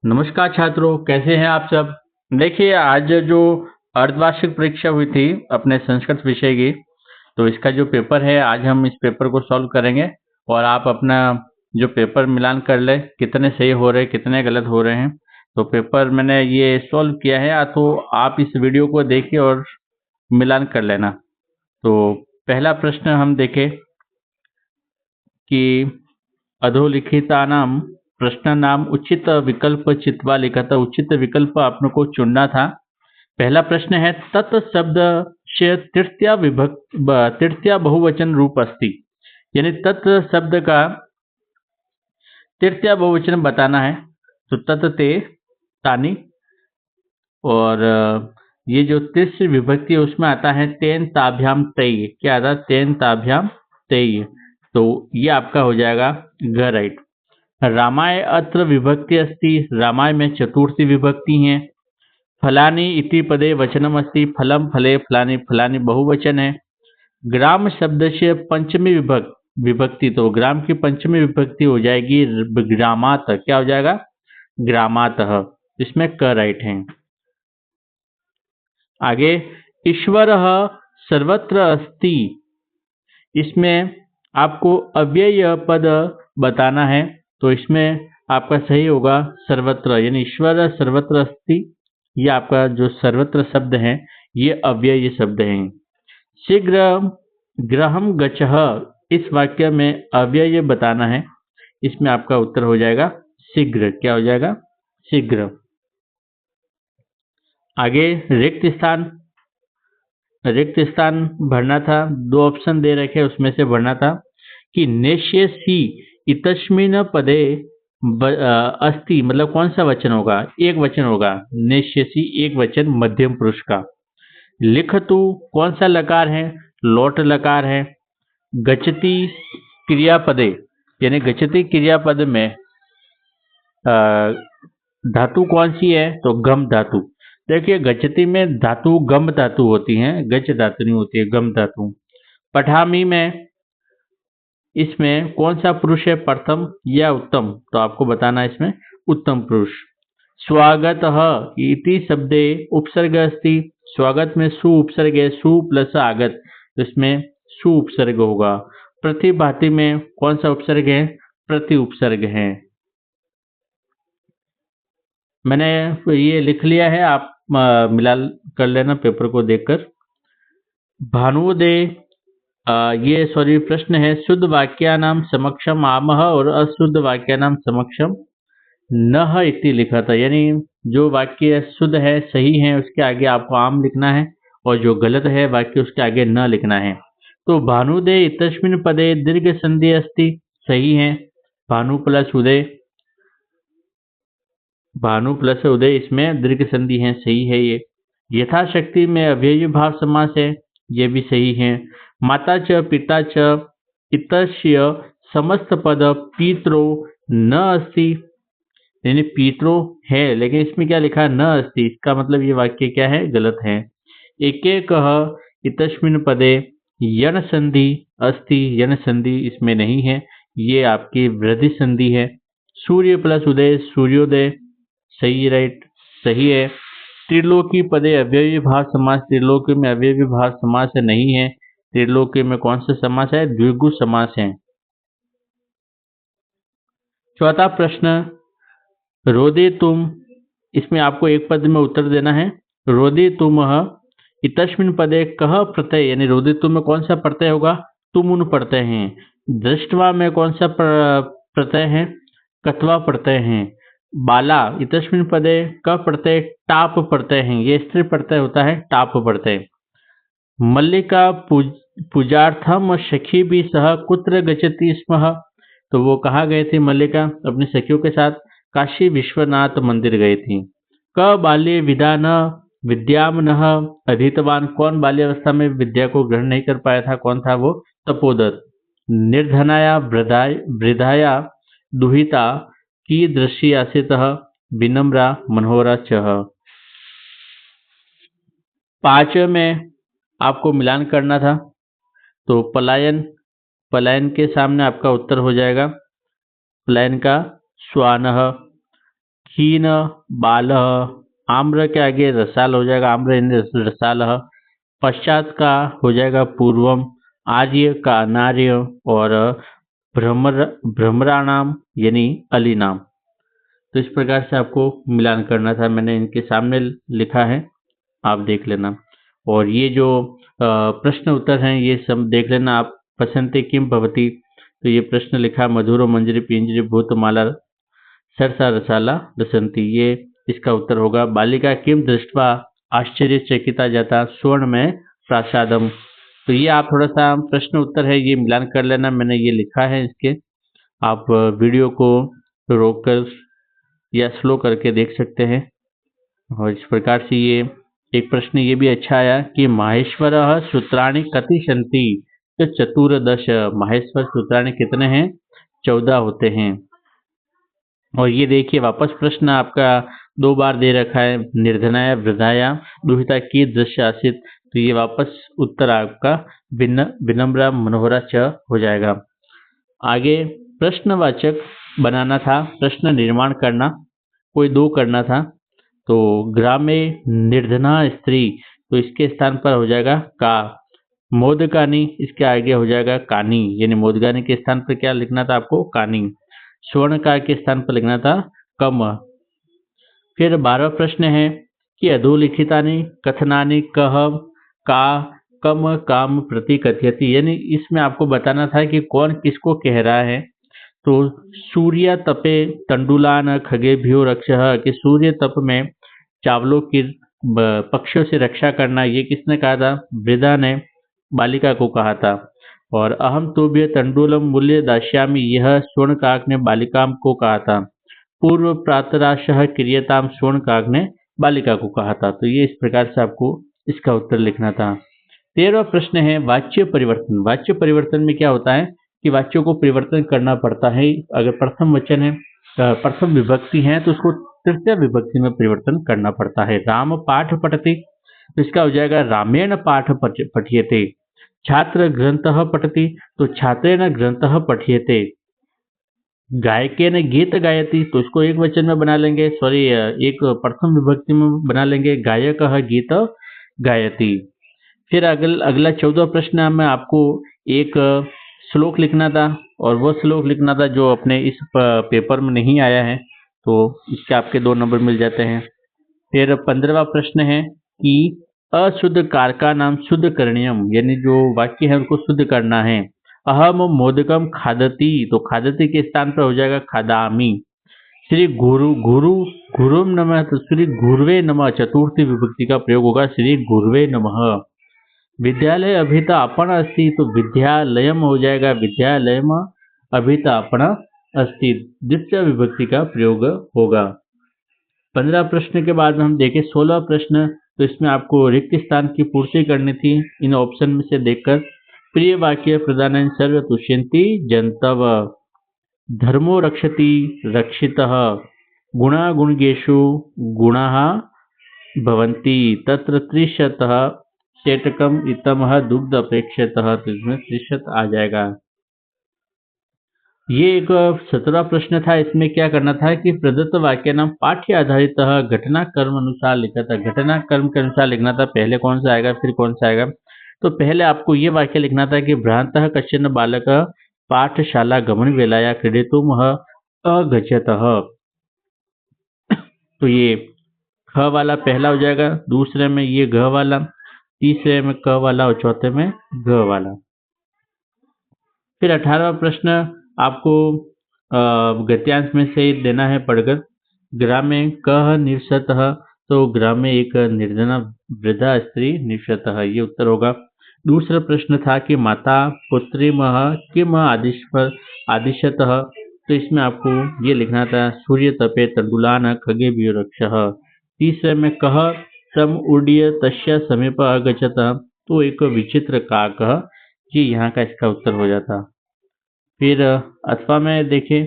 नमस्कार छात्रों, कैसे हैं आप सब। देखिए, आज जो अर्धवार्षिक परीक्षा हुई थी अपने संस्कृत विषय की, तो इसका जो पेपर है आज हम इस पेपर को सॉल्व करेंगे और आप अपना जो पेपर मिलान कर ले, कितने सही हो रहे कितने गलत हो रहे हैं। तो पेपर मैंने ये सॉल्व किया है, तो आप इस वीडियो को देखिए और मिलान कर लेना। तो पहला प्रश्न हम देखें कि अधोलिखितानां प्रश्नानाम उचित विकल्प चित्वा लिखा था। उचित विकल्प आपने को चुनना था। पहला प्रश्न है, तत् शब्द से तृतीया बहुवचन रूप अस्ति, यानी तत् शब्द का तृतीया बहुवचन बताना है। तो तत् ते तानि, और ये जो तीसरी विभक्ति है उसमें आता है तेन ताभ्याम तय। क्या आता है? तेन ताभ्याम तय। तो ये आपका हो जाएगा ग राइट। रामाय अत्र विभक्ति अस्ति, रामाय में चतुर्थी विभक्ति है। फलानि इति पदे वचनम अस्ति, फलम फले फलानि फलानि बहुवचन है। ग्राम शब्द से पंचमी विभक्ति, तो ग्राम की पंचमी विभक्ति हो जाएगी ग्रामात। क्या हो जाएगा? ग्रामातः। इसमें क राइट है। आगे, ईश्वर सर्वत्र अस्ति, इसमें आपको अव्यय पद बताना है। तो इसमें आपका सही होगा सर्वत्र, यानी ईश्वर सर्वत्र अस्ति। ये आपका जो सर्वत्र शब्द है ये अव्यय शब्द है। शीघ्र गृहं गच्छः, इस वाक्य में अव्यय बताना है। इसमें आपका उत्तर हो जाएगा शीघ्र। क्या हो जाएगा? शीघ्र। आगे, रिक्त स्थान भरना था। दो ऑप्शन दे रखे, उसमें से भरना था कि नेष्यसि इतस्मिन् पदे अस्ति, मतलब कौन सा वचन होगा? एक वचन होगा। नेष्यसि एक वचन मध्यम पुरुष का। लिखतु कौन सा लकार है? लोट लकार है। गच्छति क्रियापदे, यानी गच्छति क्रियापद में धातु कौन सी है? तो गम धातु। देखिए, गच्छति में धातु गम धातु होती है, गच धातु नहीं होती है, गम धातु। पठामी में इसमें कौन सा पुरुष है? प्रथम या उत्तम? तो आपको बताना है इसमें उत्तम पुरुष। स्वागत इति शब्दे उपसर्ग अस्ति, स्वागत में सु उपसर्ग है, सु प्लस आगत, तो इसमें सु उपसर्ग होगा। प्रतिभाति में कौन सा उपसर्ग है? प्रति उपसर्ग है। मैंने ये लिख लिया है, आप मिला कर लेना पेपर को देखकर। भानुदे, ये सॉरी प्रश्न है, शुद्ध वाक्यानाम समक्षम आमह और अशुद्ध वाक्यानाम समक्षम नह इति लिखा था, यानी जो वाक्य शुद्ध है सही है उसके आगे आपको आम लिखना है, और जो गलत है वाक्य उसके आगे न लिखना है। तो भानुदे इतस्मिन् पदे दीर्घ संधि अस्ति, सही है। भानु प्लस उदय, भानु प्लस उदय, इसमें दीर्घ संधि है, सही है ये। यथाशक्ति में अव्ययी भाव समास है, ये भी सही है। माता च पिता च इतस्य समस्त पद पितरो न अस्ति, यानी पितरो है लेकिन इसमें क्या लिखा है? न अस्ति। इसका मतलब ये वाक्य क्या है? गलत है। एक एक इतस्मिन् पदे यण संधि अस्ति, यण संधि इसमें नहीं है, ये आपकी वृद्धि संधि है। सूर्य प्लस उदय सूर्योदय, सही राइट, सही है। त्रिलोकी पदे अव्ययी भाव समास, त्रिलोकी में अव्ययी भाव समास नहीं है। त्रिलोकी में कौन सा समास है? द्विगु समास है। चौथा प्रश्न, रोदे तुम, इसमें आपको एक पद में उत्तर देना है। रोदे तुम इतस्मिन् पदे कह प्रत्यय, यानी रोदे तुम में कौन सा प्रत्यय होगा? तुम उन प्रत्यय हैं। दृष्टवा में कौन सा प्रत्यय है? कत्वा प्रत्यय है। बाला इतस्मिन् पदे क प्रत्यय टाप प्रत्यय है, ये स्त्री प्रत्यय होता है, टाप प्रत्यय। मल्लिका पूजार्थम सखी भी सह कुत्र गच्छति स्म, तो वो कहाँ गए थे? मल्लिका अपनी सखियों के साथ काशी विश्वनाथ मंदिर गई थी। क बाल्ये विदा न विद्याम नः अधीतवान, कौन बाल्यावस्था में विद्या को ग्रहण नहीं कर पाया था? कौन था वो? तपोदत्त। निर्धनाया वृद्धाया दुहिता कीदृशी आसीतः? विनम्रा मनोहरा च। पांचवें में आपको मिलान करना था, तो पलायन, पलायन के सामने आपका उत्तर हो जाएगा पलायन का स्वानः। हीन बालः, आम्र के आगे रसाल हो जाएगा, आम्र यानी रसालः। पश्चात का हो जाएगा पूर्वम, आर्य का अनार्य, और भ्रमराणाम यानी अलीनाम। तो इस प्रकार से आपको मिलान करना था, मैंने इनके सामने लिखा है, आप देख लेना। और ये जो प्रश्न उत्तर हैं ये सब देख लेना आप। पसंते किम भवती, तो ये प्रश्न लिखा मधुरो मंजरी पिंजरी भूतमाला सरसा रसाला रसंती, ये इसका उत्तर होगा। बालिका किम दृष्टवा आश्चर्यचकिता जाता स्वर्ण में प्रासादम। तो ये आप थोड़ा सा प्रश्न उत्तर है ये मिलान कर लेना, मैंने ये लिखा है इसके। आप वीडियो को रोककर या स्लो करके देख सकते हैं। और इस प्रकार से ये एक प्रश्न ये भी अच्छा आया कि माहेश्वर सूत्राणि कति सन्ति, तो चतुर्दश, माहेश्वर सूत्राणि कितने हैं, 14 होते हैं। और ये देखिए वापस प्रश्न आपका 2 बार दे रखा है, निर्धनाया वृद्धाया दुहिता की दृश्य आसित। तो ये वापस उत्तर आपका विनम्रा मनोहरा च हो जाएगा। आगे प्रश्नवाचक बनाना था, प्रश्न निर्माण करना, कोई 2 करना था। तो ग्रामे निर्धना स्त्री, तो इसके स्थान पर हो जाएगा का। मोदकानी, इसके आगे हो जाएगा कानी, यानी मोदगानी के स्थान पर क्या लिखना था आपको, कानी। स्वर्णकार के स्थान पर लिखना था कम। फिर 12वां प्रश्न है कि अधोलिखितानि कथनानि कह का कम काम प्रति कथयति, यानी इसमें आपको बताना था कि कौन किसको कह रहा है। तो सूर्य तपे तंडुलान खगेभ्यो रक्षः, कि सूर्य तप में चावलों की पक्षियों से रक्षा करना, ये किसने कहा था, वृद्धा ने बालिका को कहा था। और अहम तुभ्य तंडुलम मूल्य दास्यामि, यह स्वर्णकाक ने बालिका को कहा था। पूर्व प्रातराशः क्रियताम, स्वर्णकाक ने बालिका को कहा था। तो ये इस प्रकार से आपको इसका उत्तर लिखना था। 13वां प्रश्न है वाच्य परिवर्तन। वाच्य परिवर्तन में क्या होता है कि वाच्यों को परिवर्तन करना पड़ता है। अगर प्रथम वचन है, प्रथम विभक्ति है, तो उसको तृतीय विभक्ति में परिवर्तन करना पड़ता है। राम पाठ पठति, तो इसका हो जाएगा रामेण पाठ पठ्यते। छात्र ग्रंथः पठति, तो छात्रेण ग्रंथः पठ्यते। गायकेन गीत गायति, तो इसको एक वचन में बना लेंगे, सॉरी एक प्रथम विभक्ति में बना लेंगे, गायकः गीत गायति। फिर अगला 14वां प्रश्न में आपको एक श्लोक लिखना था, और वो श्लोक लिखना था जो अपने इस पेपर में नहीं आया है, तो इसके आपके 2 नंबर मिल जाते हैं। फिर 15वां प्रश्न है कि अशुद्ध कारका नाम शुद्ध करणीयम, यानी जो वाक्य है उनको शुद्ध करना है। अहम मोदकम खादती, तो खादती के स्थान पर हो जाएगा खादामी। श्री गुरु गुरु गुरुम नमः, तो श्री गुरुवे नमः, चतुर्थी विभक्ति का प्रयोग होगा, श्री गुरुवे नमः। विद्यालय अभिता आपण अस्ति, तो विद्यालयम हो जाएगा, विद्यालयम अभिता आपण अस्ति, द्वितीय विभक्ति का प्रयोग होगा। 15 प्रश्न के बाद हम देखें 16वां प्रश्न, तो इसमें आपको रिक्त स्थान की पूर्ति करनी थी। इन ऑप्शन में से देखकर प्रिय वाक्य प्रदान सर्व तुष्यन्ति जंतव, धर्मो रक्षति रक्षितः, गुणा गुणगेषु गुणाः भवन्ति, तत्र त्रिशतः शेटकम इतमः दुग्ध अपेक्षितः, तो इसमें त्रिशत आ जाएगा। ये एक 17वां प्रश्न था। इसमें क्या करना था कि प्रदत्त वाक्य नाम पाठ्य आधारित घटना कर्म अनुसार लिखा था। घटना कर्म के अनुसार लिखना था, पहले कौन सा आएगा फिर कौन सा आएगा। तो पहले आपको ये वाक्य लिखना था कि भ्रांतः कश्चन बालक पाठशाला गमन वेलाया क्रीडितुम अगच्छतः, तो ये ख वाला पहला हो जाएगा, दूसरे में ये घ वाला, तीसरे में क वाला और चौथे में घ वाला। फिर 18वां प्रश्न आपको गद्यांश में से देना है पढ़कर। ग्रामे कह निवसतः, तो ग्रामे एक निर्जना वृद्धा स्त्री निवसतः, ये उत्तर होगा। दूसरा प्रश्न था कि माता पुत्री मह किम आदिशतः, तो इसमें आपको ये लिखना था सूर्य तपे तंडुलान खगे रक्षः। तीसरे में कह सम उड्य तस्य समीप अगच्छत, तो एक विचित्र काक, ये यहाँ का इसका उत्तर हो जाता। फिर अथवा में देखें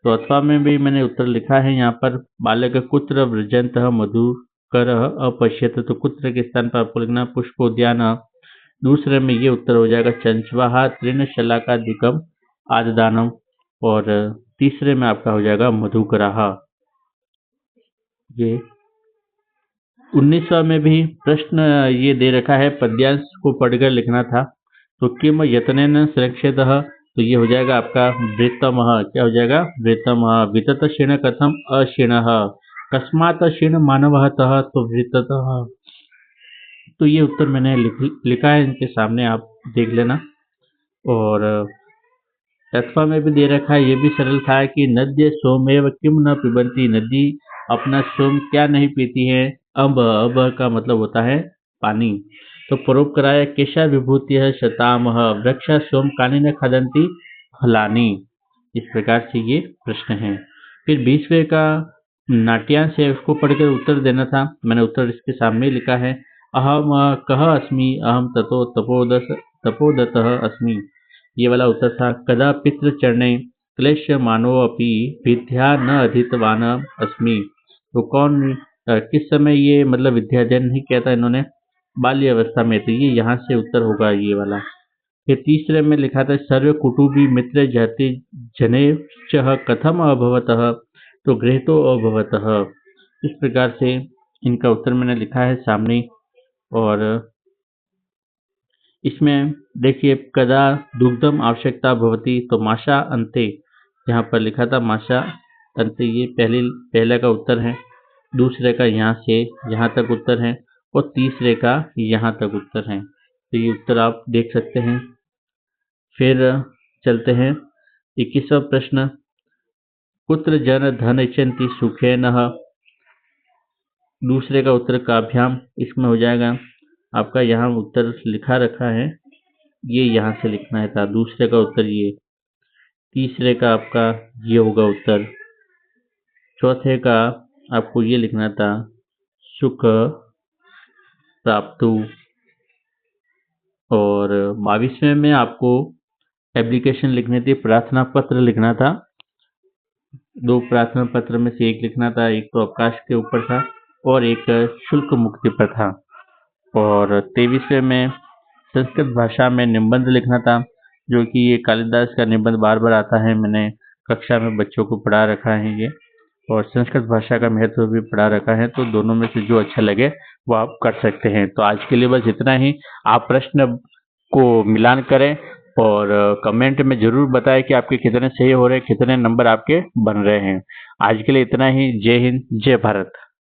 तो अथवा में भी मैंने उत्तर लिखा है यहाँ पर, बालक कुत्र व्रजंत मधुकर अपश्यत, तो कुत्र के स्थान पर आपको लिखना पुष्पोद्यान। दूसरे में ये उत्तर हो जाएगा चंचवाहा तृण शलाकादिकम आददानम, और तीसरे में आपका हो जाएगा मधुकराहा। ये 19वां में भी प्रश्न ये दे रखा है, पद्यांश को पढ़कर लिखना था। तो किम यत्नेन सुरक्षितः, तो ये हो जाएगा आपका वृत्तमः। क्या हो जाएगा? वृत्तमः। वितत क्षीण कथम अक्षीणः, कस्मात् क्षीण मानवः तः, तो वृत्ततः। तो ये उत्तर मैंने लिखा है इनके सामने, आप देख लेना। और तत्वा में भी दे रखा है, ये भी सरल था कि नद्य सोमेव किम न पिबंती, नदी अपना सोम क्या नहीं पीती है? अब का मतलब होता है पानी। तो परोपकाराय केशा विभूति है शतामह, वृक्ष सोम कानी न खदंती फलानी। इस प्रकार से ये प्रश्न है। फिर 20वें का नाट्यांश है, उसको पढ़कर उत्तर देना था। मैंने उत्तर इसके सामने लिखा है, अहम कह अस्मि, अहम ततो तपोदतः अस्मि। ये वाला उत्तर था। कदा पितृ चरणे क्लेश मानो अपि विद्या न अधीतवान अस्मि। तो कौन किस समय ये मतलब विद्याध्ययन नहीं किया था इन्होंने? बाल्य अवस्था में। तो ये यहाँ से उत्तर होगा ये वाला। फिर तीसरे में लिखा था, सर्व कुटुंबी मित्र जाति जने कथम अभवतः, तो गृहीतो अभवतः। इस प्रकार से इनका उत्तर मैंने लिखा है सामने। और इसमें देखिए, कदा दुग्धम आवश्यकता भवती, तो माशा अंते, यहाँ पर लिखा था माशा अंते, ये पहले का उत्तर है। दूसरे का यहाँ से यहाँ तक उत्तर है, और तीसरे का यहाँ तक उत्तर है। तो ये उत्तर आप देख सकते हैं। फिर चलते हैं 21वां प्रश्न, कुत्र जन धन इच्छन्ति सुखेनः। दूसरे का उत्तर काभ्याम, इसमें हो जाएगा आपका, यहाँ उत्तर लिखा रखा है, ये यहाँ से लिखना है था। दूसरे का उत्तर ये, तीसरे का आपका ये होगा उत्तर, चौथे का आपको ये लिखना था, सुख प्राप्तु। और 22वें में आपको एप्लीकेशन लिखनी थी, प्रार्थना पत्र लिखना था। 2 प्रार्थना पत्र में से एक लिखना था, एक तो अवकाश के ऊपर था और एक शुल्क मुक्ति पर था। और 23वें में संस्कृत भाषा में निबंध लिखना था, जो कि ये कालिदास का निबंध बार बार आता है, मैंने कक्षा में बच्चों को पढ़ा रखा है ये, और संस्कृत भाषा का महत्व भी पढ़ा रखा है। तो दोनों में से जो अच्छा लगे वो आप कर सकते हैं। तो आज के लिए बस इतना ही। आप प्रश्न को मिलान करें और कमेंट में जरूर बताएं कि आपके कितने सही हो रहे हैं, कितने नंबर आपके बन रहे हैं। आज के लिए इतना ही। जय हिंद, जय भारत।